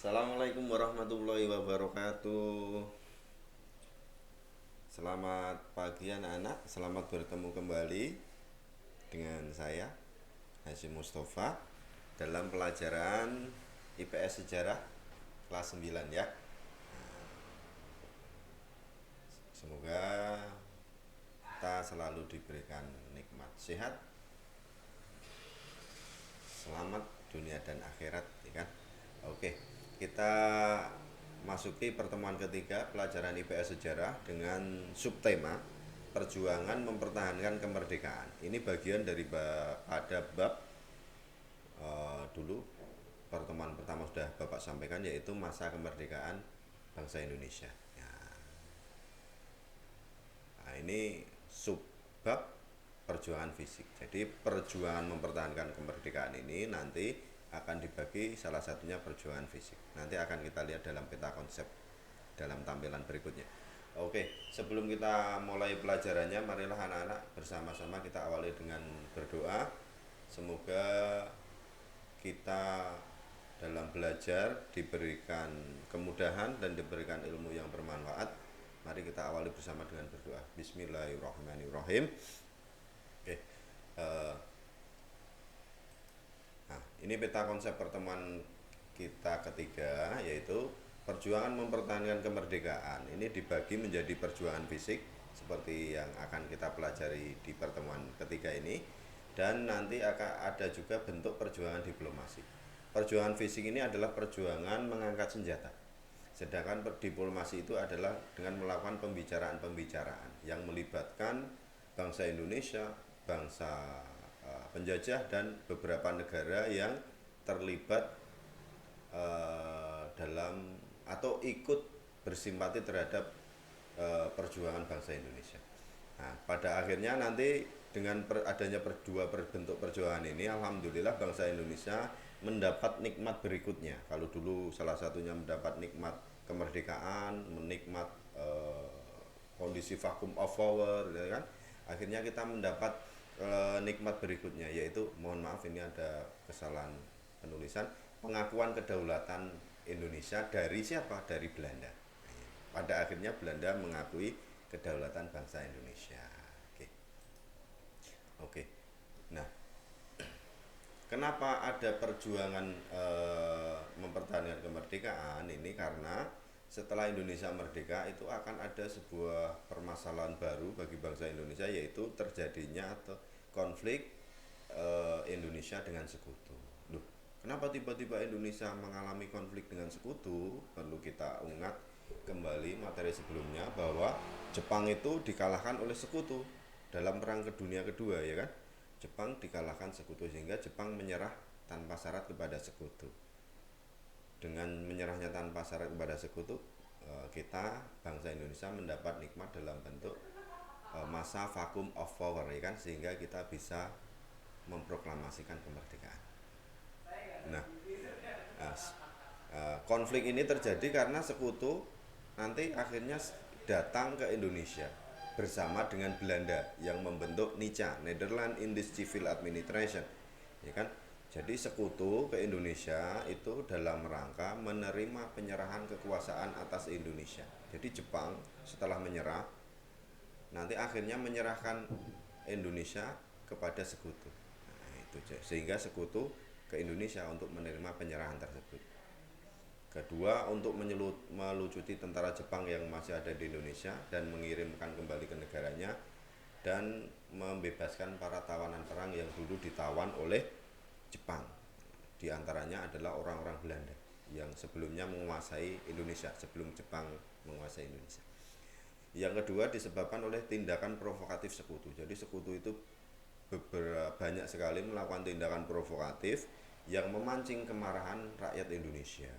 Assalamualaikum warahmatullahi wabarakatuh. Selamat pagi anak-anak, selamat bertemu kembali dengan saya Hasyim Mustafa dalam pelajaran IPS Sejarah kelas 9 ya. Semoga kita selalu diberikan nikmat sehat, selamat dunia dan akhirat, ya kan? Oke, kita masuki pertemuan ketiga pelajaran IPS Sejarah dengan subtema perjuangan mempertahankan kemerdekaan. Ini bagian dari pada bab dulu pertemuan pertama sudah Bapak sampaikan, yaitu masa kemerdekaan bangsa Indonesia. Nah, ini subbab perjuangan fisik. Jadi perjuangan mempertahankan kemerdekaan ini nanti akan dibagi salah satunya perjuangan fisik. Nanti akan kita lihat dalam peta konsep dalam tampilan berikutnya. Oke, sebelum kita mulai pelajarannya, marilah anak-anak bersama-sama kita awali dengan berdoa. Semoga kita dalam belajar diberikan kemudahan dan diberikan ilmu yang bermanfaat. Mari kita awali bersama dengan berdoa. Bismillahirrahmanirrahim. Oke, nah ini peta konsep pertemuan kita ketiga, yaitu perjuangan mempertahankan kemerdekaan. Ini dibagi menjadi perjuangan fisik seperti yang akan kita pelajari di pertemuan ketiga ini, dan nanti akan ada juga bentuk perjuangan diplomasi. Perjuangan fisik ini adalah perjuangan mengangkat senjata, sedangkan diplomasi itu adalah dengan melakukan pembicaraan-pembicaraan yang melibatkan bangsa Indonesia, bangsa penjajah, dan beberapa negara yang terlibat dalam atau ikut bersimpati terhadap perjuangan bangsa Indonesia. Nah, pada akhirnya nanti dengan adanya dua bentuk perjuangan ini, alhamdulillah bangsa Indonesia mendapat nikmat berikutnya. Kalau dulu salah satunya mendapat nikmat kemerdekaan, menikmat kondisi vacuum of power, ya kan? Akhirnya kita mendapat nikmat berikutnya, yaitu, mohon maaf ini ada kesalahan penulisan, pengakuan kedaulatan Indonesia dari siapa? Dari Belanda. Pada akhirnya Belanda mengakui kedaulatan bangsa Indonesia. Oke. Nah, kenapa ada perjuangan mempertahankan kemerdekaan ini? Karena setelah Indonesia merdeka itu akan ada sebuah permasalahan baru bagi bangsa Indonesia, yaitu terjadinya atau konflik Indonesia dengan sekutu. Loh, kenapa tiba-tiba Indonesia mengalami konflik dengan sekutu? Perlu kita ingat kembali materi sebelumnya bahwa Jepang itu dikalahkan oleh sekutu dalam perang dunia kedua, ya kan? Jepang dikalahkan sekutu sehingga Jepang menyerah tanpa syarat kepada sekutu. Dengan menyerahnya tanpa syarat kepada sekutu, kita bangsa Indonesia mendapat nikmat dalam bentuk masa vacuum of power, ya kan, sehingga kita bisa memproklamasikan kemerdekaan. Nah, konflik ini terjadi karena sekutu nanti akhirnya datang ke Indonesia bersama dengan Belanda yang membentuk NICA, Netherlands Indies Civil Administration, ya kan. Jadi sekutu ke Indonesia itu dalam rangka menerima penyerahan kekuasaan atas Indonesia. Jadi Jepang setelah menyerah nanti akhirnya menyerahkan Indonesia kepada sekutu. Nah, itu sehingga sekutu ke Indonesia untuk menerima penyerahan tersebut. Kedua, untuk melucuti tentara Jepang yang masih ada di Indonesia dan mengirimkan kembali ke negaranya, dan membebaskan para tawanan perang yang dulu ditawan oleh Jepang. Di antaranya adalah orang-orang Belanda yang sebelumnya menguasai Indonesia, sebelum Jepang menguasai Indonesia. Yang kedua disebabkan oleh tindakan provokatif sekutu. Jadi sekutu itu banyak sekali melakukan tindakan provokatif yang memancing kemarahan rakyat Indonesia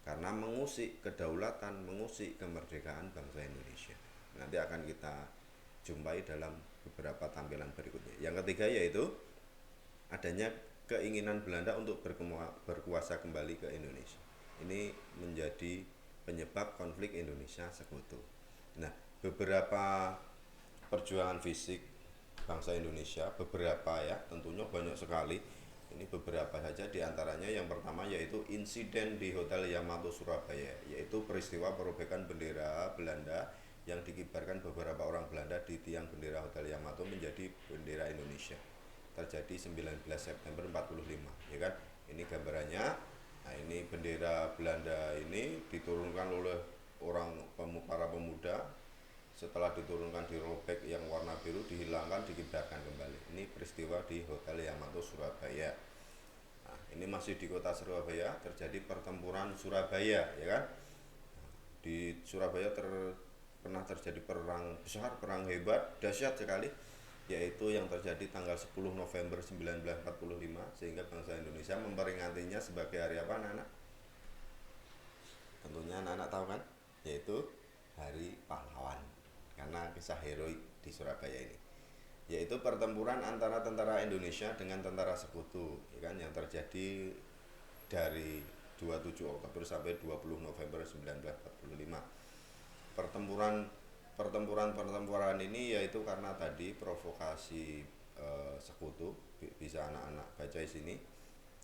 karena mengusik kedaulatan, mengusik kemerdekaan bangsa Indonesia. Nanti akan kita jumpai dalam beberapa tampilan berikutnya. Yang ketiga yaitu adanya keinginan Belanda untuk berkuasa kembali ke Indonesia. Ini menjadi penyebab konflik Indonesia sekutu. Nah, beberapa perjuangan fisik bangsa Indonesia, beberapa ya, tentunya banyak sekali, Ini beberapa saja diantaranya. Yang pertama yaitu insiden di Hotel Yamato Surabaya, yaitu peristiwa perobekan bendera Belanda yang dikibarkan beberapa orang Belanda di tiang bendera Hotel Yamato menjadi bendera Indonesia. Terjadi 19 September 45, ya kan? Ini gambarannya. Nah, ini bendera Belanda ini diturunkan oleh para pemuda. Setelah diturunkan, dirobek, yang warna biru dihilangkan, dikibarkan kembali. Ini peristiwa di Hotel Yamato Surabaya. Nah, ini masih di kota Surabaya, terjadi pertempuran Surabaya, ya kan? Di Surabaya pernah terjadi perang besar, perang hebat, dahsyat sekali, yaitu yang terjadi tanggal 10 November 1945, sehingga bangsa Indonesia memperingatinya sebagai hari apa, anak-anak? Tentunya anak-anak tahu kan? Yaitu Hari Pahlawan, karena kisah heroik di Surabaya ini, yaitu pertempuran antara tentara Indonesia dengan tentara sekutu, ya kan, yang terjadi dari 27 Oktober sampai 20 November 1945. Pertempuran pertempuran ini yaitu karena tadi provokasi sekutu. Bisa anak-anak baca di sini.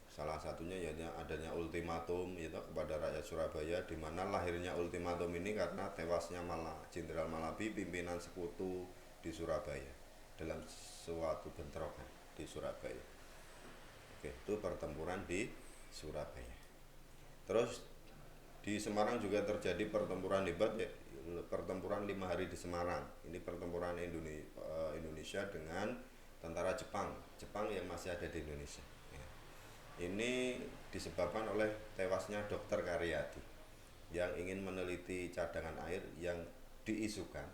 Salah satunya yaitu adanya ultimatum itu kepada rakyat Surabaya, di mana lahirnya ultimatum ini karena tewasnya Jenderal Malabi, pimpinan sekutu di Surabaya, dalam suatu bentrokan di Surabaya. Oke, itu pertempuran di Surabaya. Terus di Semarang juga terjadi pertempuran hebat, ya, pertempuran 5 hari di Semarang. Ini pertempuran Indonesia dengan tentara Jepang yang masih ada di Indonesia. Ini disebabkan oleh tewasnya Dr. Karyadi yang ingin meneliti cadangan air yang diisukan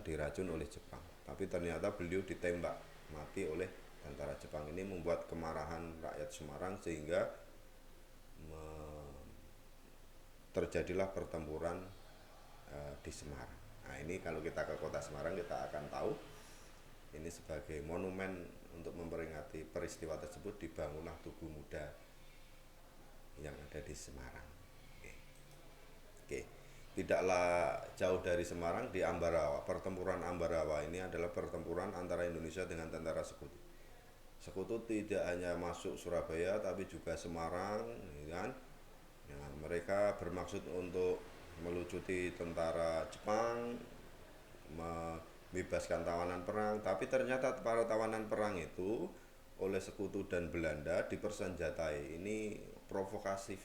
diracun oleh Jepang, tapi ternyata beliau ditembak mati oleh tentara Jepang. Ini membuat kemarahan rakyat Semarang sehingga terjadilah pertempuran di Semarang. Nah, ini kalau kita ke kota Semarang kita akan tahu ini sebagai monumen untuk memperingati peristiwa tersebut dibangunlah Tugu Muda yang ada di Semarang. Oke. Tidaklah jauh dari Semarang, di Ambarawa. Pertempuran Ambarawa ini adalah pertempuran antara Indonesia dengan tentara sekutu. Sekutu tidak hanya masuk Surabaya tapi juga Semarang, kan? Ya, mereka bermaksud untuk melucuti tentara Jepang, membebaskan tawanan perang, tapi ternyata para tawanan perang itu oleh sekutu dan Belanda dipersenjatai. Ini provokatif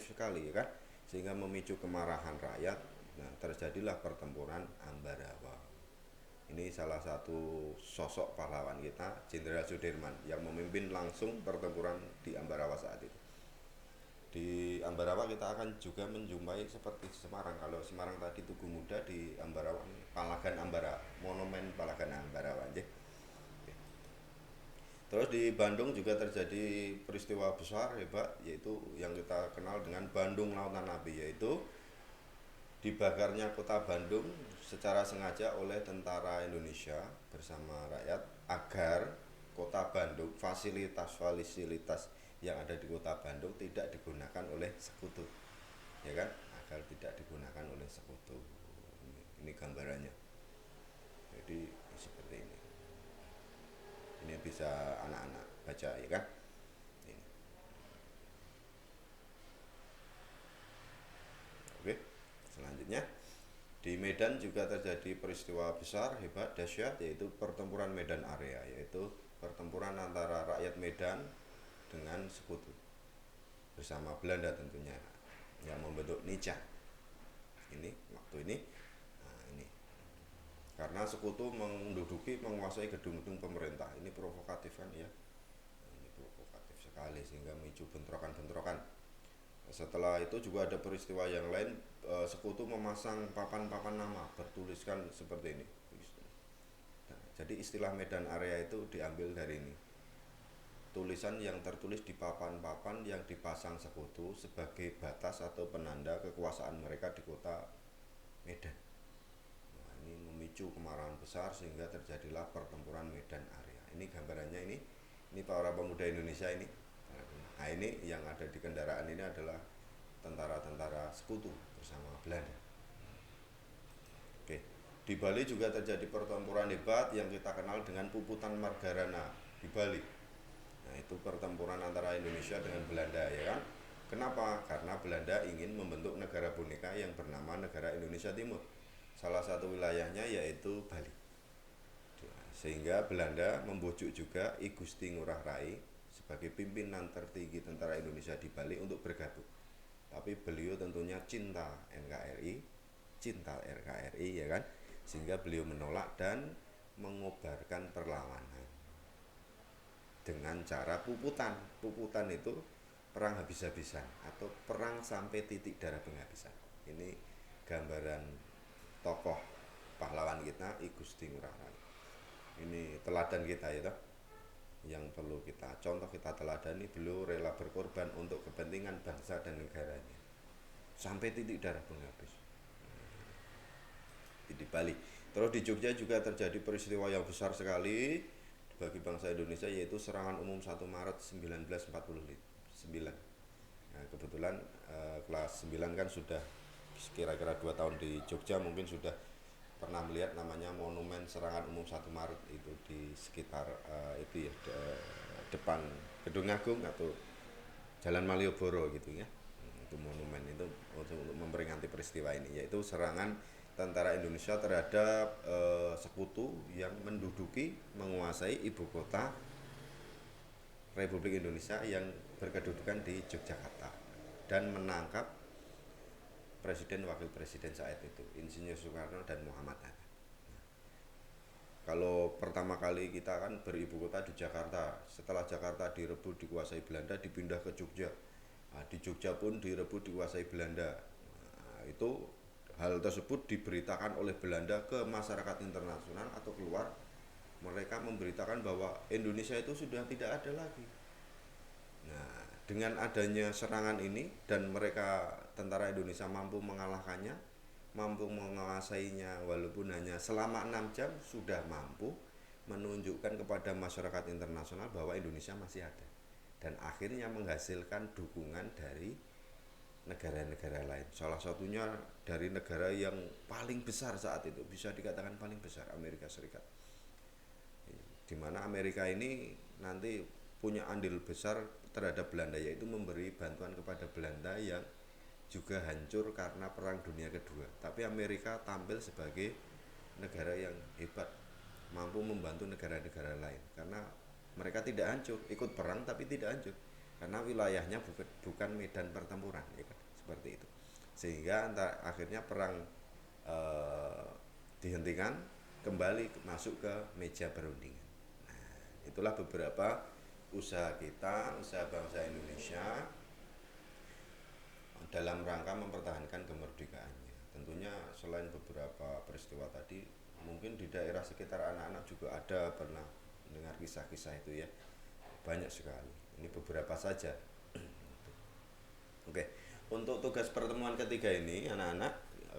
sekali, ya kan, sehingga memicu kemarahan rakyat. Nah, terjadilah pertempuran Ambarawa. Ini salah satu sosok pahlawan kita, Jenderal Sudirman, yang memimpin langsung pertempuran di Ambarawa saat itu. Di Ambarawa kita akan juga menjumpai seperti Semarang. Kalau Semarang tadi Tugu Muda, di Ambarawa Palagan Ambarawa, monumen Palagan Ambarawa. Terus di Bandung juga terjadi peristiwa besar hebat, yaitu yang kita kenal dengan Bandung Lautan Api, yaitu dibakarnya kota Bandung secara sengaja oleh tentara Indonesia bersama rakyat agar kota Bandung, fasilitas yang ada di kota Bandung tidak digunakan oleh sekutu, ya kan, agar tidak digunakan oleh sekutu. Ini gambarannya. Jadi seperti ini bisa anak-anak baca, ya kan. Ini. Oke, selanjutnya di Medan juga terjadi peristiwa besar hebat dahsyat, yaitu pertempuran Medan Area, yaitu pertempuran antara rakyat Medan dengan sekutu bersama Belanda tentunya, yang membentuk NICA. Ini waktu ini, nah ini karena sekutu menguasai gedung-gedung pemerintah. Ini provokatif kan, ya. Ini provokatif sekali sehingga memicu bentrokan-bentrokan. Setelah itu juga ada peristiwa yang lain, sekutu memasang papan-papan nama bertuliskan seperti ini. Nah, jadi istilah Medan Area itu diambil dari ini. Tulisan yang tertulis di papan-papan yang dipasang sekutu sebagai batas atau penanda kekuasaan mereka di kota Medan. Nah, ini memicu kemarahan besar sehingga terjadilah pertempuran Medan Area. Ini gambarannya ini para pemuda Indonesia ini. Nah, ini yang ada di kendaraan ini adalah tentara-tentara sekutu bersama Belanda. Oke. Di Bali juga terjadi pertempuran hebat yang kita kenal dengan Puputan Margarana di Bali. Nah, itu pertempuran antara Indonesia dengan Belanda, ya kan. Kenapa? Karena Belanda ingin membentuk negara boneka yang bernama Negara Indonesia Timur. Salah satu wilayahnya yaitu Bali. Sehingga Belanda membujuk juga I Gusti Ngurah Rai sebagai pimpinan tertinggi tentara Indonesia di Bali untuk bergabung. Tapi beliau tentunya cinta NKRI, cinta RKRI, ya kan, sehingga beliau menolak dan mengobarkan perlawanan dengan cara puputan. Puputan itu perang habis-habisan atau perang sampai titik darah penghabisan. Ini gambaran tokoh pahlawan kita I Gusti Ngurah Rai. Ini teladan kita ya toh, yang perlu kita contoh, kita teladani. Beliau rela berkorban untuk kepentingan bangsa dan negaranya sampai titik darah penghabis di Bali. Terus di Jogja juga terjadi peristiwa yang besar sekali bagi bangsa Indonesia, yaitu serangan umum 1 Maret 1949. Nah, kebetulan kelas 9 kan sudah kira-kira 2 tahun di Jogja, mungkin sudah pernah melihat namanya monumen serangan umum 1 Maret itu di sekitar itu ya, depan Gedung Agung atau Jalan Malioboro gitu ya. Itu monumen itu untuk memperingati peristiwa ini, yaitu serangan tentara Indonesia terhadap sekutu yang menduduki, menguasai ibu kota Republik Indonesia yang berkedudukan di Yogyakarta dan menangkap presiden wakil presiden saat itu, Insinyur Soekarno dan Muhammad Hatta. Kalau pertama kali kita kan beribu kota di Jakarta, setelah Jakarta direbut dikuasai Belanda, dipindah ke Jogja. Nah, di Jogja pun direbut dikuasai Belanda. Nah, itu hal tersebut diberitakan oleh Belanda ke masyarakat internasional atau keluar. Mereka memberitakan bahwa Indonesia itu sudah tidak ada lagi. Nah, dengan adanya serangan ini dan mereka tentara Indonesia mampu mengalahkannya, mampu menguasainya walaupun hanya selama 6 jam, sudah mampu menunjukkan kepada masyarakat internasional bahwa Indonesia masih ada, dan akhirnya menghasilkan dukungan dari negara-negara lain. Salah satunya dari negara yang paling besar saat itu, bisa dikatakan paling besar, Amerika Serikat. Di mana Amerika ini nanti punya andil besar terhadap Belanda, yaitu memberi bantuan kepada Belanda yang juga hancur karena Perang Dunia Kedua. Tapi Amerika tampil sebagai negara yang hebat, mampu membantu negara-negara lain karena mereka tidak hancur, ikut perang tapi tidak hancur karena wilayahnya bukan medan pertempuran, ya kan? Seperti itu. Sehingga akhirnya perang dihentikan, kembali masuk ke meja perundingan. Nah, itulah beberapa usaha kita, usaha bangsa Indonesia dalam rangka mempertahankan kemerdekaannya. Tentunya selain beberapa peristiwa tadi, mungkin di daerah sekitar anak-anak juga ada pernah mendengar kisah-kisah itu ya. Banyak sekali. Ini beberapa saja. Oke, untuk tugas pertemuan ketiga ini anak-anak,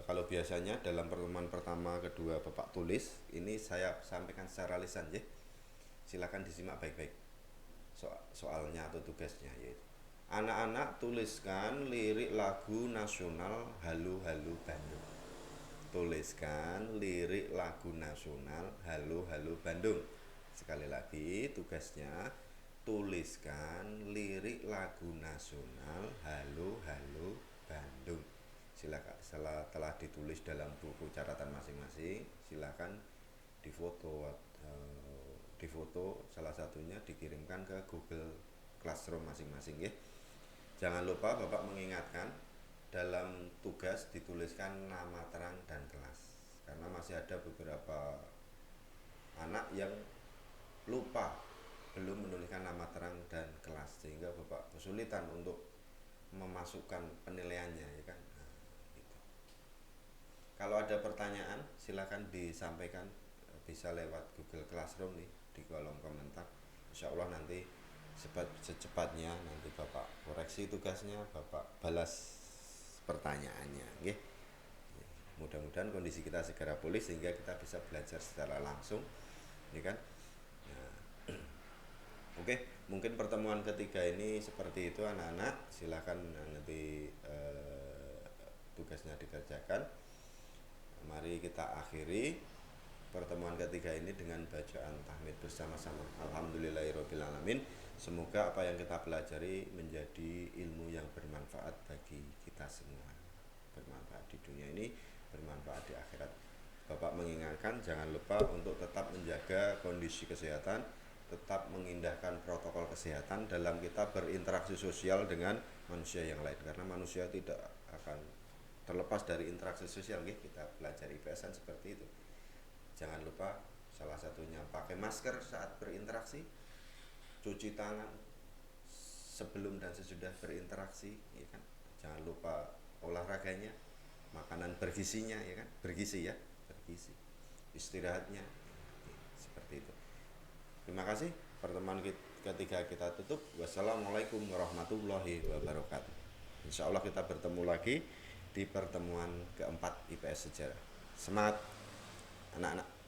kalau biasanya dalam pertemuan pertama, kedua Bapak tulis, ini saya sampaikan secara lisan ya. Silakan disimak baik-baik soalnya atau tugasnya, yaitu anak-anak tuliskan lirik lagu nasional Halo Halo Bandung. Tuliskan lirik lagu nasional Halo Halo Bandung. Sekali lagi tugasnya, tuliskan lirik lagu nasional Halo Halo Bandung. Silakan, setelah ditulis dalam buku catatan masing-masing, silakan difoto salah satunya, dikirimkan ke Google Classroom masing-masing ya. Jangan lupa Bapak mengingatkan dalam tugas dituliskan nama terang dan kelas, karena masih ada beberapa anak yang lupa belum menuliskan nama terang dan kelas, sehingga Bapak kesulitan untuk memasukkan penilaiannya, ya kan. Nah, gitu. Kalau ada pertanyaan silakan disampaikan, bisa lewat Google Classroom nih di kolom komentar. Insya Allah nanti secepatnya nanti Bapak koreksi tugasnya, Bapak balas pertanyaannya, okay? Mudah-mudahan kondisi kita segera pulih sehingga kita bisa belajar secara langsung, ya kan? Nah, oke, mungkin pertemuan ketiga ini seperti itu anak-anak. Silakan nanti tugasnya dikerjakan. Mari kita akhiri pertemuan ketiga ini dengan bacaan tahmid bersama-sama. Alhamdulillahirabbil alamin. Semoga apa yang kita pelajari menjadi ilmu yang bermanfaat bagi kita semua. Bermanfaat di dunia ini, bermanfaat di akhirat. Bapak mengingatkan jangan lupa untuk tetap menjaga kondisi kesehatan, tetap mengindahkan protokol kesehatan dalam kita berinteraksi sosial dengan manusia yang lain, karena manusia tidak akan terlepas dari interaksi sosial. Kita belajar IPS kan seperti itu. Jangan lupa salah satunya pakai masker saat berinteraksi, cuci tangan sebelum dan sesudah berinteraksi, ya kan? Jangan lupa olahraganya, makanan bergizinya, ya kan? Bergizi ya, bergizi. Istirahatnya, seperti itu. Terima kasih. Pertemuan ketiga kita tutup. Wassalamualaikum warahmatullahi wabarakatuh. Insya Allah kita bertemu lagi di pertemuan keempat IPS Sejarah. Semangat anak-anak.